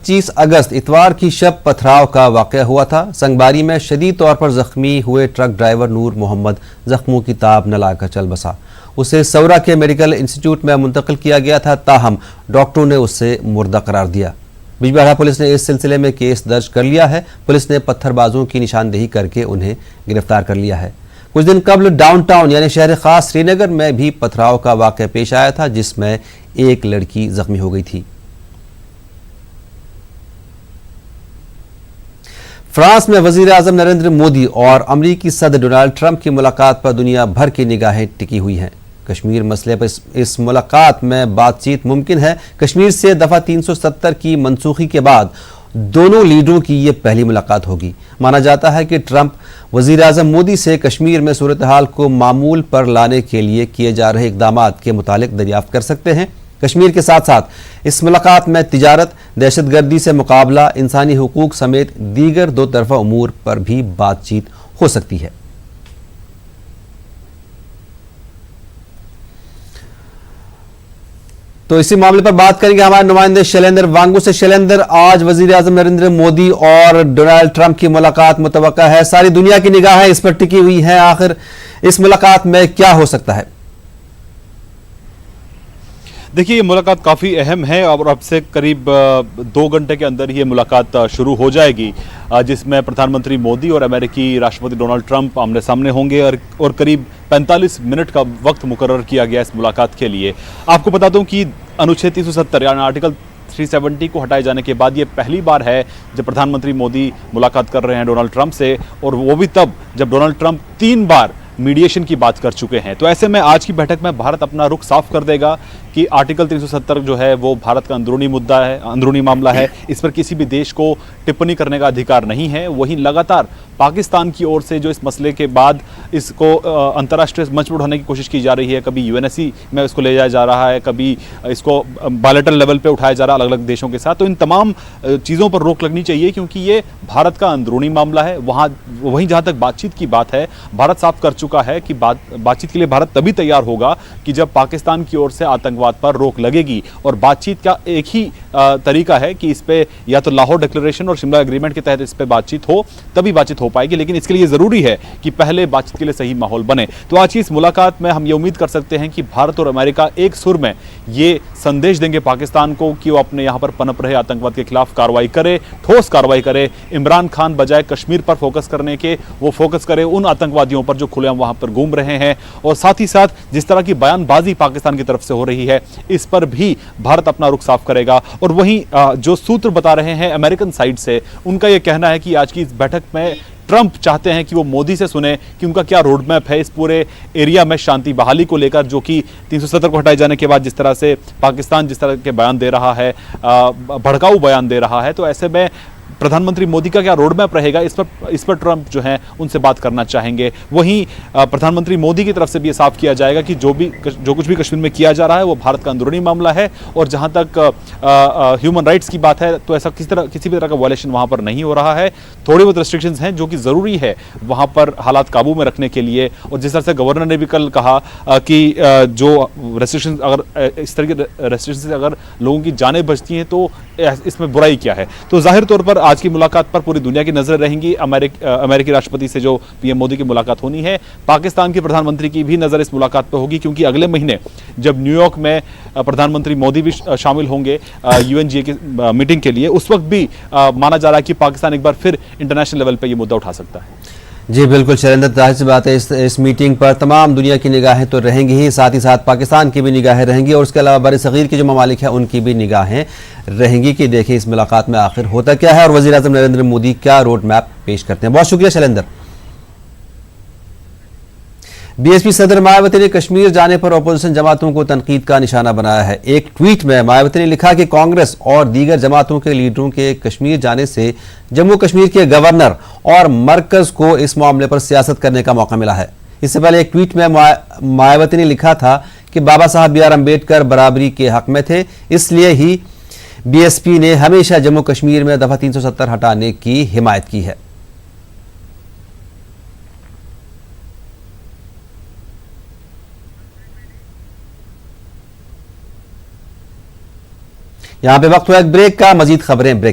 25 अगस्त इतवार की शब पथराव का वाकया हुआ था। संगबारी में शदीद तौर पर जख्मी हुए ट्रक ड्राइवर नूर मोहम्मद जख्मों की ताब न लाकर चल बसा। उसे सौरा के मेडिकल इंस्टीट्यूट में मुंतकिल किया गया था, ताहम डॉक्टरों ने उसे मुर्दा करार दिया। बिजबेहाड़ा पुलिस ने इस सिलसिले में केस दर्ज कर लिया है। पुलिस ने पत्थरबाजों की निशानदेही करके उन्हें गिरफ्तार कर लिया है। कुछ दिन कबल डाउनटाउन यानी शहर खास श्रीनगर में भी पथराव का वाकया पेश आया था, जिसमें एक लड़की जख्मी हो गई थी। फ्रांस में वजीर आजम नरेंद्र मोदी और अमरीकी सदर डोनाल्ड ट्रंप की मुलाकात पर दुनिया भर की निगाहें टिकी हुई हैं। कश्मीर मसले पर इस मुलाकात में बातचीत मुमकिन है। कश्मीर से दफा 370 की मनसूखी के बाद दोनों लीडरों की यह पहली मुलाकात होगी। माना जाता है कि ट्रंप वजीर आजम मोदी से कश्मीर में सूरत हाल को मामूल पर लाने के लिए किए जा रहे इकदामात के मुतालिक दरियाफ्त कर सकते हैं। कश्मीर के साथ साथ इस मुलाकात में तिजारत, दहशतगर्दी से मुकाबला, इंसानी हुकूक समेत दीगर दो तरफा उमूर पर भी बातचीत हो सकती है। तो इसी मामले पर बात करेंगे हमारे नुमाइंदे शैलेंद्र वांगू से। शैलेंद्र, आज वजीर आजम नरेंद्र मोदी और डोनाल्ड ट्रंप की मुलाकात मुतवक्का है। सारी दुनिया की निगाहें इस पर टिकी हुई हैं। आखिर इस मुलाकात में क्या हो सकता है? देखिए, ये मुलाकात काफ़ी अहम है और अब से करीब 2 घंटे के अंदर ये मुलाकात शुरू हो जाएगी, जिसमें प्रधानमंत्री मोदी और अमेरिकी राष्ट्रपति डोनाल्ड ट्रंप आमने सामने होंगे और करीब 45 मिनट का वक्त मुकर्रर किया गया इस मुलाकात के लिए। आपको बता दूं कि अनुच्छेद 370 यानी आर्टिकल 370 को हटाए जाने के बाद ये पहली बार है जब प्रधानमंत्री मोदी मुलाकात कर रहे हैं डोनाल्ड ट्रंप से, और वो भी तब जब डोनाल्ड ट्रंप 3 बार मीडिएशन की बात कर चुके हैं। तो ऐसे में आज की बैठक में भारत अपना रुख साफ कर देगा कि आर्टिकल 370 जो है वो भारत का अंदरूनी मुद्दा है, अंदरूनी मामला है। इस पर किसी भी देश को टिप्पणी करने का अधिकार नहीं है। वहीं लगातार पाकिस्तान की ओर से जो इस मसले के बाद इसको अंतर्राष्ट्रीय मंच पर उठाने की कोशिश की जा रही है, कभी यूएनएससी में इसको ले जाया जा रहा है, कभी इसको बायलैटरल लेवल पे उठाया जा रहा है अलग अलग देशों के साथ। तो इन तमाम चीज़ों पर रोक लगनी चाहिए क्योंकि ये भारत का अंदरूनी मामला है। वहीं जहाँ तक बातचीत की बात है, भारत साफ कर चुका है कि बातचीत के लिए भारत तभी तैयार होगा कि जब पाकिस्तान की ओर से आतंकवाद पर रोक लगेगी। और बातचीत का एक ही तरीका है कि इस पे या तो लाहौर डिक्लेरेशन और शिमला एग्रीमेंट के तहत इस पे बातचीत हो, तभी बातचीत हो पाएगी। लेकिन इसके लिए जरूरी है कि पहले बातचीत के लिए सही माहौल बने। तो आज की इस मुलाकात में हम ये उम्मीद कर सकते हैं कि भारत और अमेरिका एक सुर में ये संदेश देंगे पाकिस्तान को कि वो अपने यहां पर पनप रहे आतंकवाद के खिलाफ कार्रवाई करे, ठोस कार्रवाई करे। इमरान खान बजाय कश्मीर पर फोकस करने के वो फोकस करे उन आतंकवादियों पर जो खुलेआम वहां पर घूम रहे हैं। और साथ ही साथ जिस तरह की बयानबाजी पाकिस्तान की तरफ से हो रही है, इस पर भी भारत अपना रुख साफ करेगा। और वहीं जो सूत्र बता रहे हैं अमेरिकन साइड से, उनका यह कहना है कि आज की इस बैठक में ट्रंप चाहते हैं कि वो मोदी से सुने कि उनका क्या रोड मैप है इस पूरे एरिया में शांति बहाली को लेकर, जो कि 370 को हटाए जाने के बाद जिस तरह से पाकिस्तान जिस तरह के बयान दे रहा है, भड़काऊ बयान दे रहा है। तो ऐसे में प्रधानमंत्री मोदी का क्या रोड मैप रहेगा, इस पर ट्रंप जो है उनसे बात करना चाहेंगे। वहीं प्रधानमंत्री मोदी की तरफ से भी ये साफ किया जाएगा कि जो कुछ भी कश्मीर में किया जा रहा है वो भारत का अंदरूनी मामला है। और जहां तक ह्यूमन राइट्स की बात है तो ऐसा किसी भी तरह का वायलेशन वहां पर नहीं हो रहा है। थोड़ी बहुत रेस्ट्रिक्शंस हैं जो कि जरूरी है वहां पर हालात काबू में रखने के लिए। और जिस तरह से गवर्नर ने भी कल कहा कि जो रेस्ट्रिक्शन, अगर इस तरह के रेस्ट्रिक्शन से अगर लोगों की जानें बचती हैं तो इसमें बुराई क्या है। तो जाहिर तौर पर आज की मुलाकात पर पूरी दुनिया की नजर रहेंगी। अमेरिकी राष्ट्रपति से जो पीएम मोदी की मुलाकात होनी है, पाकिस्तान के प्रधानमंत्री की भी नजर इस मुलाकात पर होगी क्योंकि अगले महीने जब न्यूयॉर्क में प्रधानमंत्री मोदी भी शामिल होंगे यूएनजीए की मीटिंग के लिए, उस वक्त भी माना जा रहा है कि पाकिस्तान एक बार फिर इंटरनेशनल लेवल पर यह मुद्दा उठा सकता है। जी बिल्कुल शैलेंद्र, जाहिर सी बात है इस मीटिंग पर तमाम दुनिया की निगाहें तो रहेंगी ही, साथ ही साथ पाकिस्तान की भी निगाहें रहेंगी और उसके अलावा बरसगीर के जो ममालिक हैं उनकी भी निगाहें रहेंगी कि देखिए इस मुलाकात में आखिर होता क्या है और वज़ीर आज़म नरेंद्र मोदी क्या रोड मैप पेश करते हैं। बहुत शुक्रिया शैलेंद्र। बीएसपी सदर मायावती ने कश्मीर जाने पर अपोजिशन जमातों को तनकीद का निशाना बनाया है। एक ट्वीट में मायावती ने लिखा कि कांग्रेस और दीगर जमातों के लीडरों के कश्मीर जाने से जम्मू कश्मीर के गवर्नर और मरकज को इस मामले पर सियासत करने का मौका मिला है। इससे पहले एक ट्वीट में मायावती ने लिखा था कि बाबा साहब बी आर अम्बेडकर बराबरी के हक में थे, इसलिए ही बीएसपी ने हमेशा जम्मू कश्मीर में दफा 370 हटाने की हिमायत की है। यहां पे वक्त हुआ एक ब्रेक का, मजीद खबरें ब्रेक